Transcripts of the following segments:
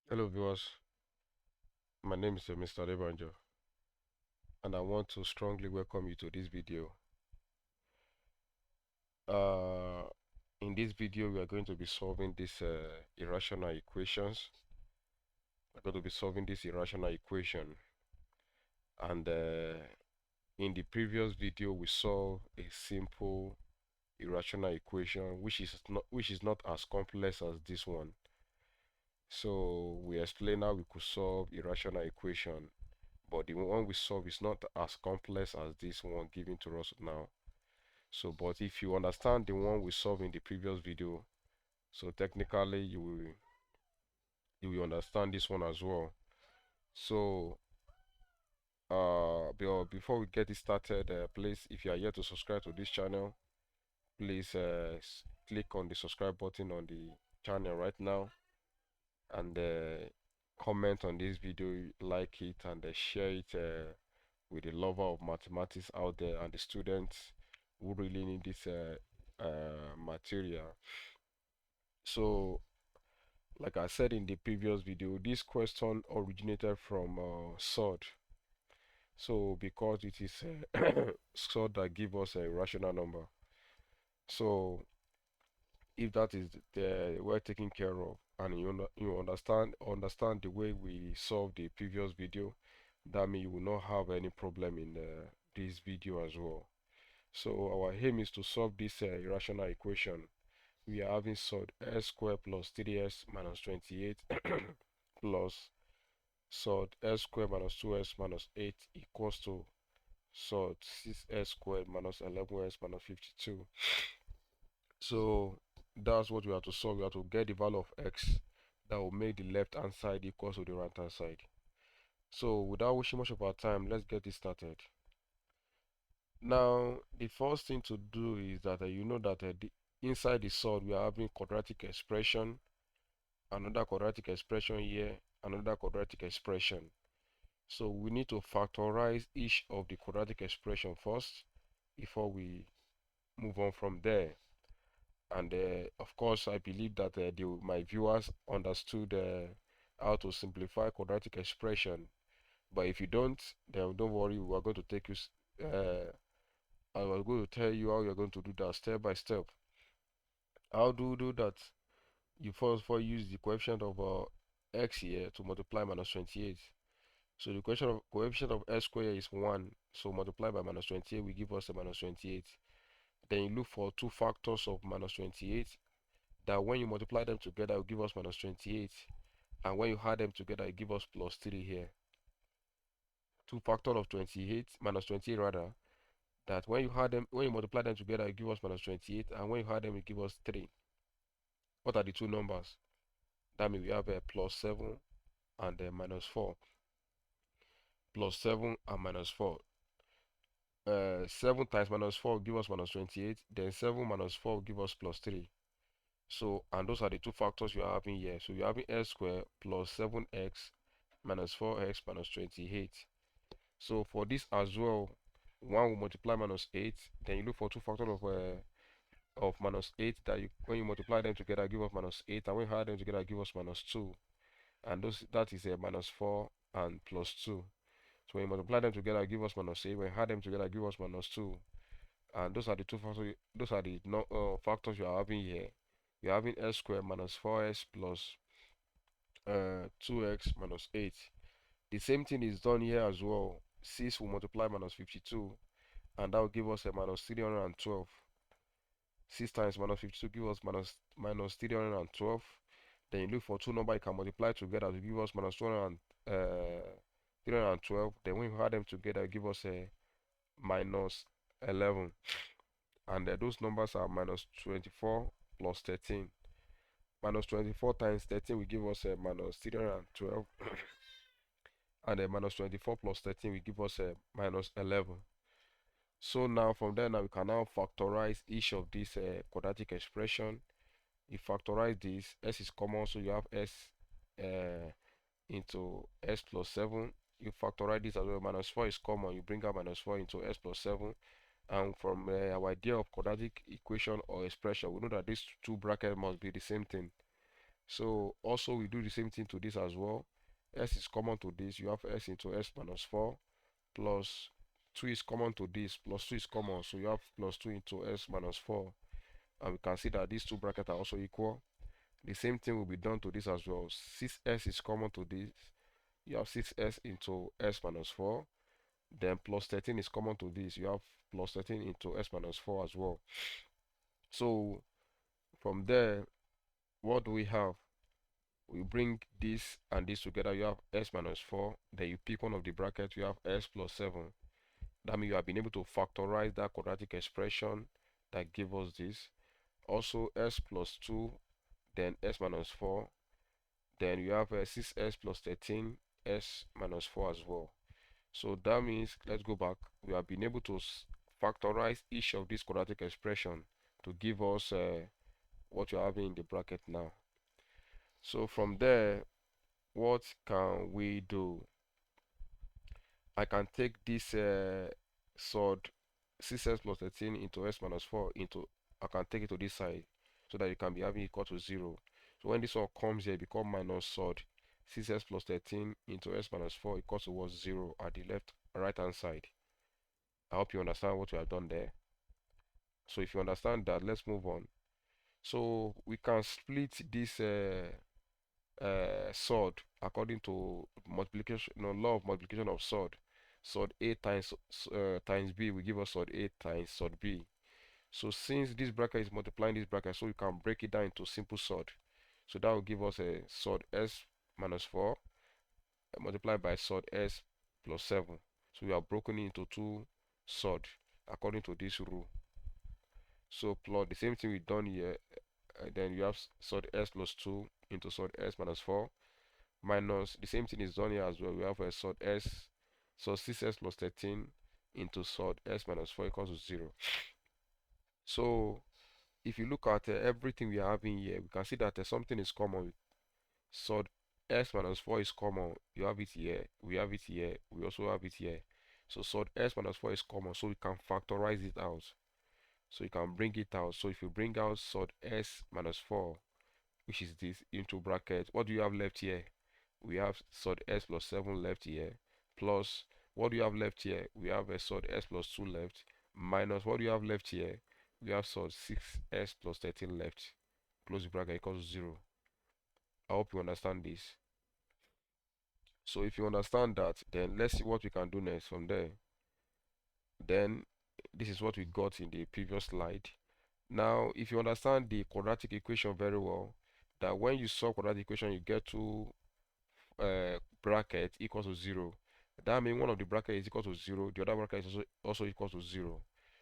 Hello viewers, my name is Mr.Adebanjo and I want to strongly welcome you to this video. Uh, in this video we are going to be solving this irrational equations. We're going to be solving this irrational equation, and in the previous video we solved a simple irrational equation which is not as complex as this one. So we explain how we could solve irrational equation, but the one we solve is not as complex as this one given to us now. So but if you understand the one we solved in the previous video, so technically you will understand this one as well. So before we get it started, please, if you are yet to subscribe to this channel, please click on the subscribe button on the channel right now, and comment on this video, like it, and share it with the lover of mathematics out there and the students who really need this material. So like I said in the previous video, this question originated from Surds. So because it is Surds that give us a rational number. So if that is the well taken care of, and you understand the way we solved the previous video, that means you will not have any problem in this video as well. So our aim is to solve this irrational equation. We are having solved s squared plus 3s minus 28 plus sod s squared minus 2s minus 8 equals to sod 6s squared minus 11s minus 52. So that's what we have to solve. We have to get the value of x that will make the left hand side equal to the right hand side. So without wasting much of our time, let's get this started. Now the first thing to do is that you know that inside the sod we are having quadratic expression, another quadratic expression here, another quadratic expression. So we need to factorize each of the quadratic expression first before we move on from there. And of course, I believe that my viewers understood how to simplify quadratic expression. But if you don't, then don't worry. We are going to take you. I was going to tell you how you're going to do that step by step. How do you do that? You first of all use the coefficient of x here to multiply minus 28. So the coefficient of s squared is 1. So multiply by minus 28 will give us a minus 28. Then you look for two factors of minus 28 that when you multiply them together will give us minus 28. And when you add them together it give us plus 3 here. Two factors of 28, minus 28 rather, that when you multiply them together it give us minus 28, and when you add them it give us 3. What are the two numbers? That means we have a plus 7 and a minus 4. Plus 7 and minus 4. 7 times minus 4 give us minus 28, then 7 minus 4 give us plus 3. So, and those are the two factors you are having here. So you're having x squared plus 7x minus 4x minus 28. So for this as well, 1 will multiply minus 8, then you look for two factors of minus 8 that when you multiply them together give us minus 8, and when you add them together give us minus 2. And that is a minus 4 and plus 2. So when you multiply them together give us minus 8, when you add them together give us minus 2. And those are the two factors, those are the factors you are having here. You're having s squared minus 4s plus 2x minus 8. The same thing is done here as well. 6 will multiply minus 52, and that will give us a minus 312. 6 times minus 52 give us minus 312. Then you look for two numbers you can multiply together to give us minus 312. Then when you add them together it give us a minus 11. And those numbers are minus 24 plus 13. Minus 24 times 13 will give us a minus 312. And a minus 24 plus 13 will give us a minus 11. So now from there now we can now factorize each of these quadratic expression. You factorize this, s is common, so you have s into s plus 7. You factorize this as well. Minus 4 is common, you bring out minus 4 into s plus 7. And from our idea of quadratic equation or expression, we know that these two brackets must be the same thing. So also we do the same thing to this as well. S is common to this. You have S into S minus 4 plus 2 is common to this, plus 2 is common. So you have plus 2 into S minus 4. And we can see that these two brackets are also equal. The same thing will be done to this as well. 6S is common to this. You have 6S into S minus 4. Then plus 13 is common to this. You have plus 13 into S minus 4 as well. So from there, what do we have? We bring this and this together. You have S minus 4. Then you pick one of the brackets. You have S plus 7. That means you have been able to factorize that quadratic expression that gave us this. Also S plus 2, then S minus 4. Then you have 6S plus 13, S minus 4 as well. So that means, let's go back. We have been able to factorize each of these quadratic expression to give us what you have in the bracket now. So from there, what can we do? I can take this sod 6s plus 13 into s minus 4 into, I can take it to this side so that you can be having equal to 0. So when this one comes here, it become minus sod 6s plus 13 into s minus 4 equals to what? 0 at the right hand side. I hope you understand what we have done there. So if you understand that, let's move on. So we can split this sod according to multiplication, law of multiplication of sod. Sod A times B will give us sod A times sod B. So since this bracket is multiplying this bracket, so you can break it down into simple sod. So that will give us a sod S minus 4 multiplied by sod S plus 7. So we have broken it into two sod according to this rule. So plot the same thing we've done here. Then you have sod S plus 2 into sod S minus 4 minus the same thing is done here as well. We have a sod S, so 6s plus 13 into sod S minus 4 equals to 0. So if you look at everything we are having here, we can see that something is common. Sod S minus 4 is common. You have it here, we have it here, we also have it here. So sod S minus 4 is common, so we can factorize it out. So you can bring it out. So if you bring out sod S minus 4, which is this, into bracket, what do you have left here? We have sod S plus 7 left here, plus what do you have left here? We have a sod S plus 2 left, minus what do you have left here? We have sod 6S plus 13 left. Close the bracket equals 0. I hope you understand this. So if you understand that, then let's see what we can do next from there. Then this is what we got in the previous slide. Now, if you understand the quadratic equation very well, that when you solve quadratic equation, you get to bracket equals to 0. That means one of the bracket is equal to 0, the other bracket is also equal to 0.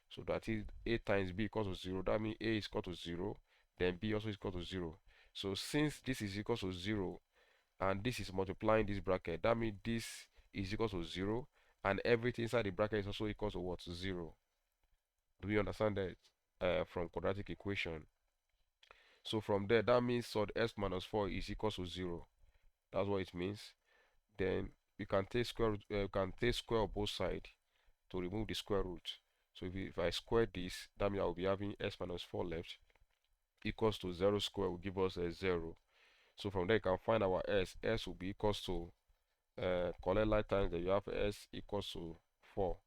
So that is A times B equals to 0. That means A is equal to 0, then B also is equal to 0. So since this is equal to 0 and this is multiplying this bracket, that means this is equal to 0 and everything inside the bracket is also equal to what? 0. Do you understand that from quadratic equation? So from there, that means sod S minus 4 is equal to 0. That's what it means. Then you can take square of both sides to remove the square root. So if I square this, that means I will be having S minus 4 left equals to 0 square will give us a 0. So from there you can find our S. S will be equals to collect like times that you have S equals to 4.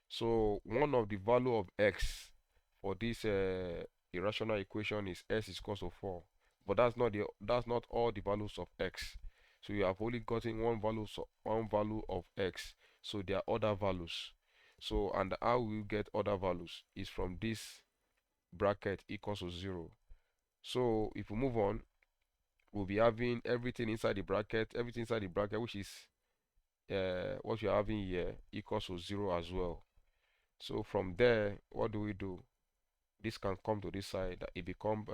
So one of the value of X for this irrational equation is S is equals to 4. But that's not all the values of X. So you have only gotten one value of X. So there are other values. So and how we get other values is from this bracket equals to 0. So if we move on, we'll be having everything inside the bracket, which is what you're having here equals to 0 as well. So from there, what do we do? This can come to this side, it become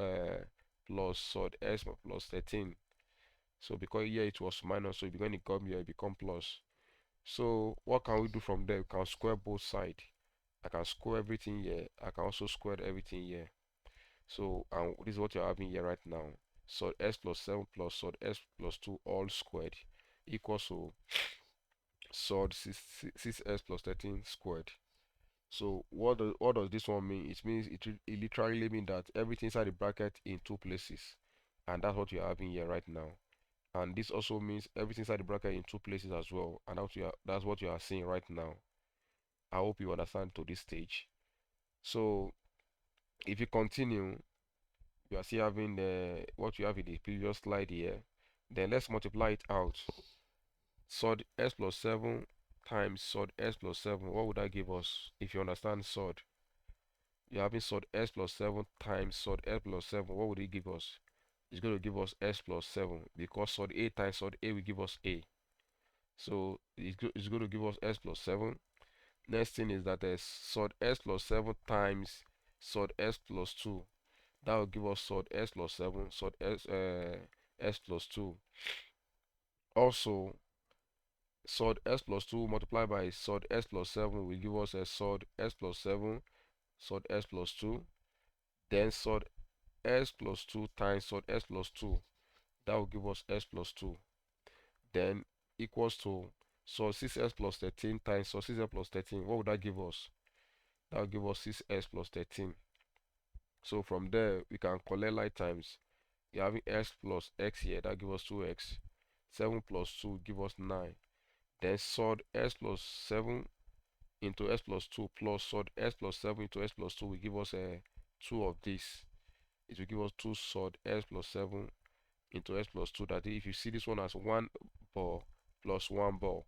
plus sod S plus 13. So because here it was minus, so when it come here, it become plus. So what can we do from there? We can square both sides. I can square everything here. I can also square everything here. So this is what you're having here right now. Sod S plus 7 plus sod S plus 2 all squared equals to sod 6S plus 13 squared. So what does this one mean? It means it literally means that everything inside the bracket in two places. and that's what you're having here right now. And this also means everything inside the bracket in two places as well, and that's what you are seeing right now. I hope you understand to this stage. So if you continue, you are still having what you have in the previous slide here. Then let's multiply it out. Sod s plus 7 times sod s plus 7. What would that give us? If you understand sod, you're having sod s plus 7 times sod s plus 7. What would it give us? It's going to give us s plus 7, because sod a times sod a will give us a. So it's going to give us s plus 7. Next thing is that sod s plus 7 times sod s plus 2. That will give us sod s plus 7, sod s plus 2. Also, sod s plus 2 multiplied by sod s plus 7 will give us a sod s plus 7, sod s plus 2. Then sod s plus 2 times sod s plus 2. That will give us s plus 2. Then equals to sod 6s plus 13 times sod 6s plus 13. What would that give us? That will give us 6s plus 13. So from there, we can collect like times. You're having x plus x here. That gives us 2x. 7 plus 2 give us 9. Then sod s plus 7 into s plus 2 plus sod s plus 7 into s plus 2 will give us 2 of this. It will give us 2 sod s plus 7 into s plus 2. That is, if you see this one as 1 ball plus 1 ball,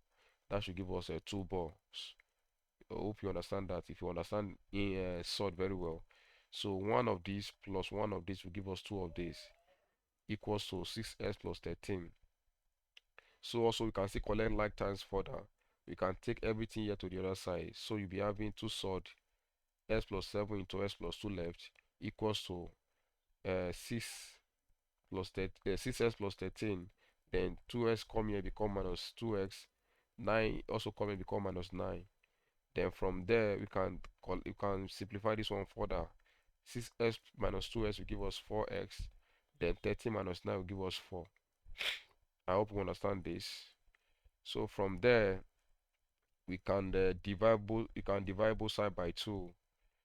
that should give us 2 balls. I hope you understand that. If you understand in sod very well. So 1 of this plus 1 of this will give us 2 of this, equals to 6s plus 13. So also we can see collect like times further. We can take everything here to the other side. So you'll be having 2 sod s plus 7 into s plus 2 left, equals to 6s plus 13. Then 2s come here become minus 2x. 9 also come here become minus 9. Then from there we can simplify this one further. 6s minus 2s will give us 4x. Then 13 minus 9 will give us 4. I hope you understand this. So from there, we can divide both side by 2.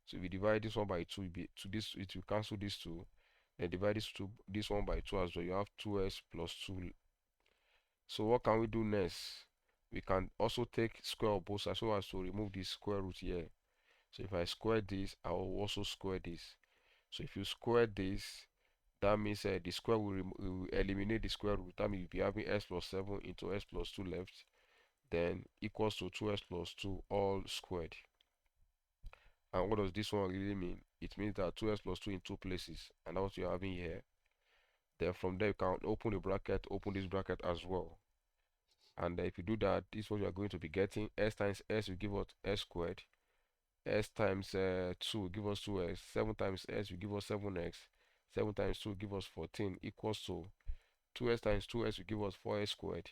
So if we divide this one by 2, it will cancel this 2. Then divide this one by 2 as well. You have 2s plus 2. So what can we do next? We can also take square of both sides so as to remove this square root here. So if I square this, I will also square this. So if you square this, that means the square will eliminate the square root. That means you'll be having s plus 7 into s plus 2 left, then equals to 2s plus 2 all squared. And what does this one really mean? It means that 2s plus 2 in two places, and that's what you're having here. Then from there, you can open the bracket, open this bracket as well. And if you do that, this is what you are going to be getting. S times s will give us s squared. S times 2 will give us 2x. 7 times s will give us 7x. 7 times 2 will give us 14, equals to 2s times 2s will give us 4s squared.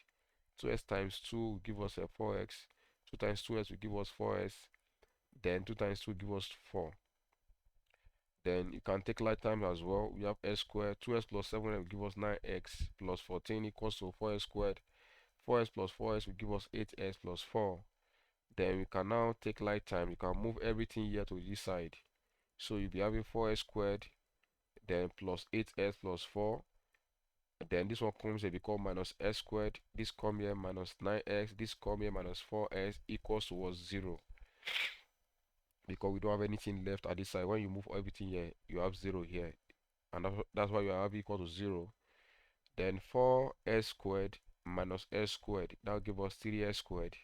2s times 2 will give us 4x. 2 times 2s will give us 4s. Then 2 times 2 will give us 4. Then you can take like time as well. We have s squared. 2s plus 7 will give us 9x plus 14, equals to 4s squared. 4s plus 4s will give us 8s plus 4. Then we can now take like time. You can move everything here to this side. So you'll be having 4s squared, then plus 8s plus 4. Then this one comes here become minus s squared. This come here minus 9x. This come here minus 4s, equals to what? 0. Because we don't have anything left at this side. When you move everything here, you have 0 here. And that's why you have equal to 0. Then 4s squared minus s squared. That will give us 3s squared.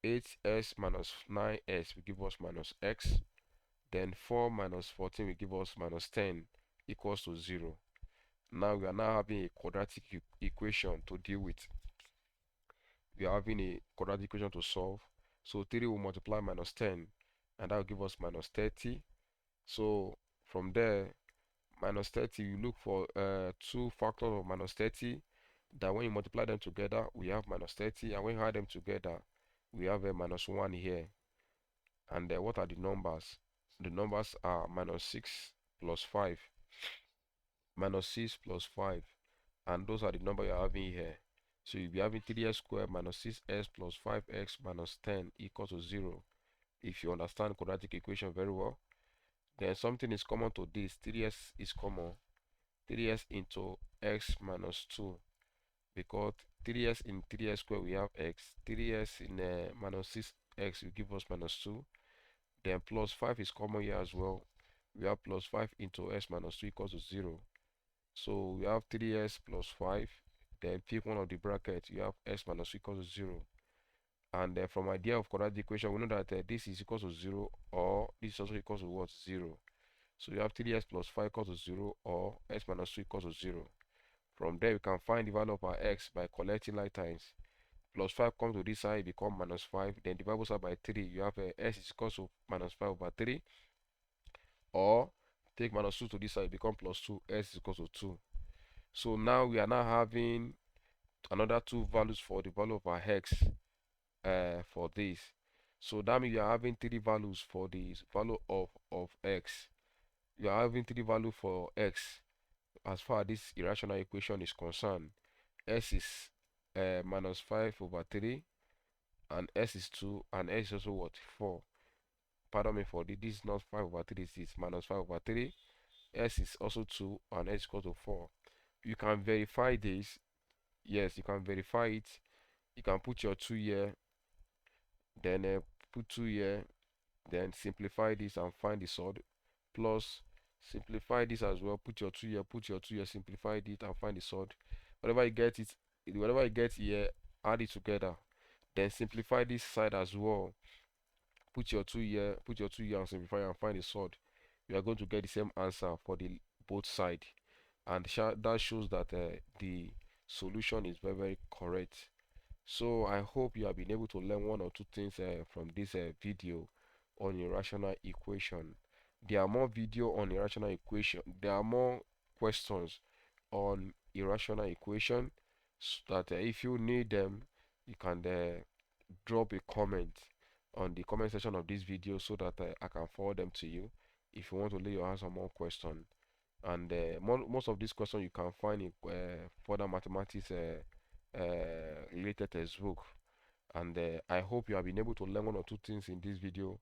8s minus 9s will give us minus x. Then 4 minus 14 will give us minus 10, equals to 0. Now we are now having a quadratic equation to deal with. We are having a quadratic equation to solve. So 3 will multiply minus 10, and that will give us minus 30. So from there, minus 30, you look for 2 factors of minus 30. That when you multiply them together, we have minus 30. And when you add them together, we have a minus 1 here. And what are the numbers? The numbers are minus 6 plus 5. Minus 6 plus 5. And those are the number you're having here. So you'll be having 3s squared minus 6s plus 5x minus 10 equals to 0. If you understand quadratic equation very well, then something is common to this. 3s is common. 3s into x minus 2, because 3s in 3s square we have x, 3s in minus 6x will give us minus 2, then plus 5 is common here as well. We have plus 5 into s minus 2 equals to 0. So we have 3s plus 5, then pick one of the brackets, you have s minus 2 equals to 0. And from idea of quadratic equation, we know that this is equals to 0, or this is also equals to what? 0. So you have 3s plus 5 equals to 0, or s minus 2 equals to 0. From there, we can find the value of our x by collecting like times. Plus 5 comes to this side, become minus 5. Then divide both sides by 3. You have s is equals to minus 5 over 3. Or take minus 2 to this side, become plus 2. S is equals to 2. So now we are now having another two values for the value of our x for this. So that means you are having three values for the value of x. You are having three values for x as far as this irrational equation is concerned. S is minus 5 over 3, and s is 2, and s is also what? 4. Pardon me for this is not 5 over 3, this is minus 5 over 3. S is also 2, and s is equal to 4. You can verify this. Yes, you can verify it. You can put your 2 here, then put 2 here, then simplify this and find the surd, plus simplify this as well, put your 2 here, put your 2 here, simplify it and find the surd. Whatever you get it, whatever you get here, add it together, then simplify this side as well, put your 2 here, put your 2 here and simplify and find the surd. You are going to get the same answer for the both side, and that shows that the solution is very, very correct. So I hope you have been able to learn one or two things from this video on irrational equation. There are more video on irrational equation. There are more questions on irrational equation, so that if you need them, you can drop a comment on the comment section of this video, so that I can forward them to you if you want to lay your hands on more questions. And most of these questions you can find in further mathematics related textbook. And I hope you have been able to learn one or two things in this video.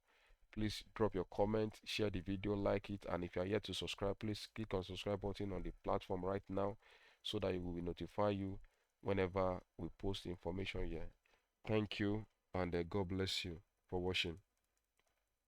Please drop your comment, share the video, like it, and if you are yet to subscribe, please click on subscribe button on the platform right now, so that it will notify you whenever we post information here. Thank you, and God bless you for watching.